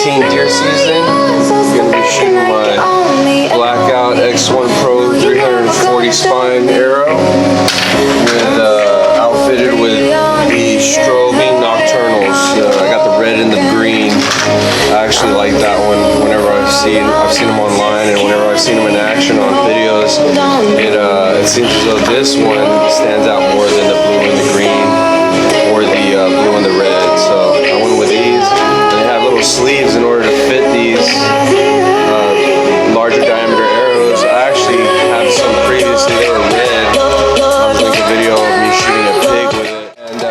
2018 deer season. I'm going to be shooting my Blackout X1 Pro 340 spine arrow with outfitted with the Strobe Nockternals. I got the red and the green. I actually like that one. Whenever I've seen them online and whenever I've seen them in action on videos, it seems as though this one stands out more than the blue and the green or the blue and the red. So I went with these. And they have little sleeves in order to fit these larger diameter arrows. I actually have some previously that were red. I was making a video of me shooting a pig with it. And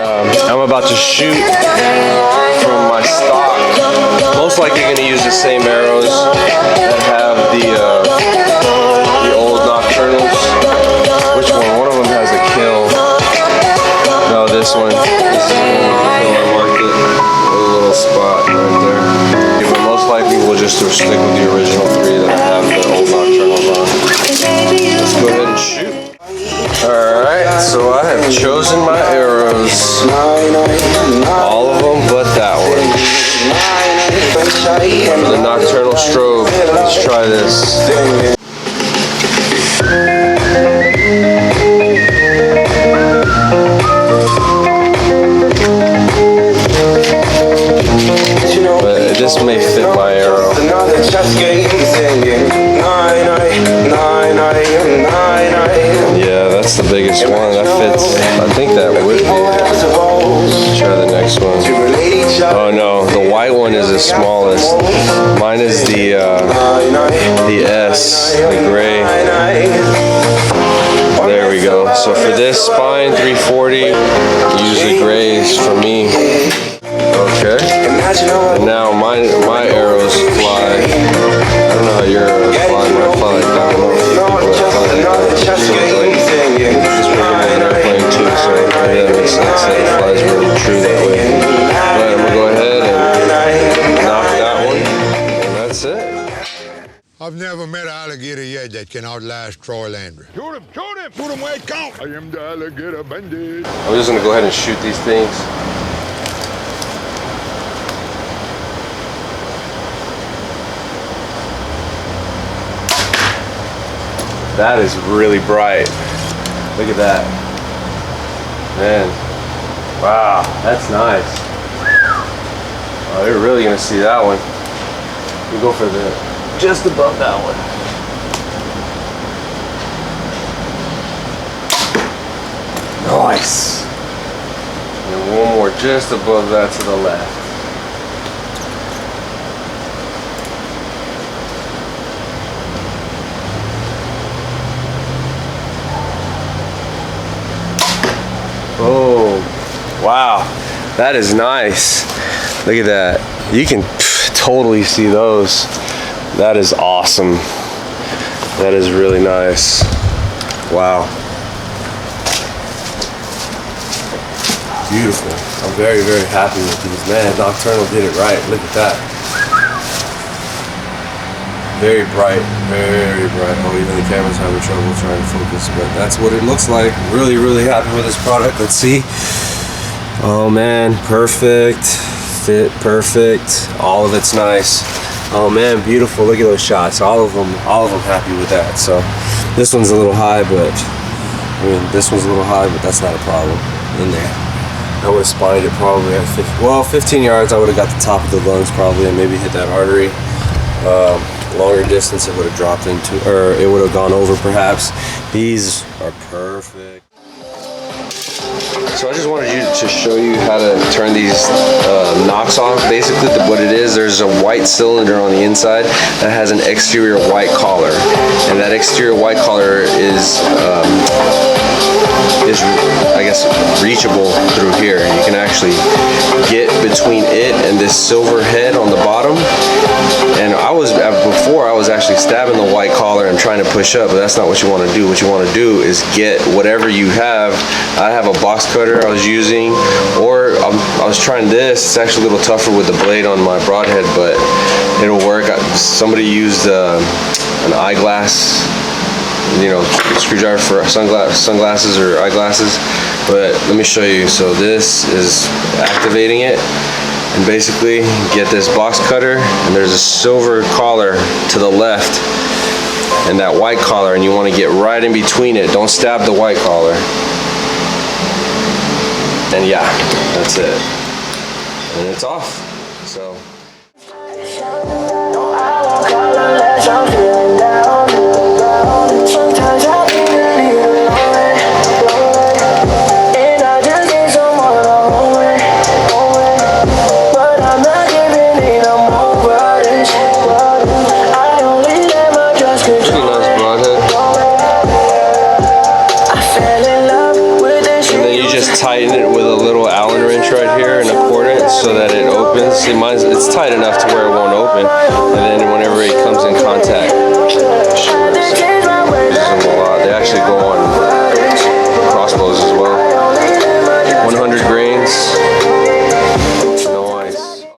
I'm about to shoot from my stock. Most likely going to use the same arrows that have the old Nockternals. Which one? One of them has a kill. No, this one. This is the one I marked it. A little spot right there. Yeah, but most likely we'll just stick with the original three that I have the old Nockternals on. Let's go ahead and shoot. Alright, so I have chosen my arrows. All of them but that one. For the Nockternal Strobe. Let's try this. But this may fit my arrow. Yeah, that's the biggest one. That fits. I think that would be it. Let's try the next one. Oh no, the white one is the smallest. Mine is the S, the gray. There we go. So for this spine 340, use the grays for me. Okay. And now my arrows fly. I don't know how your arrows fly. Mine fly like that. I don't know if people that fly like that. So it's like just bigger than an airplane too. So maybe that makes sense that it flies really true that way. But I'm gonna go ahead and knock that one, and that's it. I've never met an alligator yet that can outlast Troy Landry. Shoot him! Shoot him! Shoot him where it counts! I am the alligator bandit. I'm just gonna go ahead and shoot these things. That is really bright. Look at that. Man. Wow, that's nice. Oh, you're really gonna see that one. We go for the just above that one. Nice. And one more just above that to the left. Oh, wow, that is nice. Look at that. You can totally see those. That is awesome. That is really nice. Wow. Beautiful. I'm very, very happy with these. Man, Nockternal did it right. Look at that. Very bright, very bright. Oh, even the camera's having trouble trying to focus, but that's what it looks like. Really, really happy with this product. Let's see. Oh man, perfect. Fit perfect. All of it's nice. Oh man, beautiful. Look at those shots. All of them happy with that. So this one's a little high, but I mean, this one's a little high, but that's not a problem in there. I would have spined it probably at 15 yards. I would have got the top of the lungs probably and maybe hit that artery. Longer distance it would have dropped into, or it would have gone over perhaps. These are perfect. So I just wanted to show you how to turn these Nocks off. Basically what it is, there's a white cylinder on the inside that has an exterior white collar, and that exterior white collar is I guess reachable through here. You can actually get between it and this silver head on the bottom. And before I was actually stabbing the white collar and trying to push up, but that's not what you want to do. What you want to do is get whatever you have. I have a box cutter I was using, or I was trying this. It's actually a little tougher with the blade on my broadhead, but it'll work. Somebody used an eyeglass, you know, screwdriver for sunglasses or eyeglasses. But let me show you. So this is activating it, And basically get this box cutter, and there's a silver collar to the left and that white collar, and you want to get right in between it. Don't stab the white collar. And yeah, that's it. And it's off. So tighten it with a little Allen wrench right here and a cordant so that it opens. See, mine's, it's tight enough to where it won't open, and then whenever it comes in contact, use them a lot. They actually go on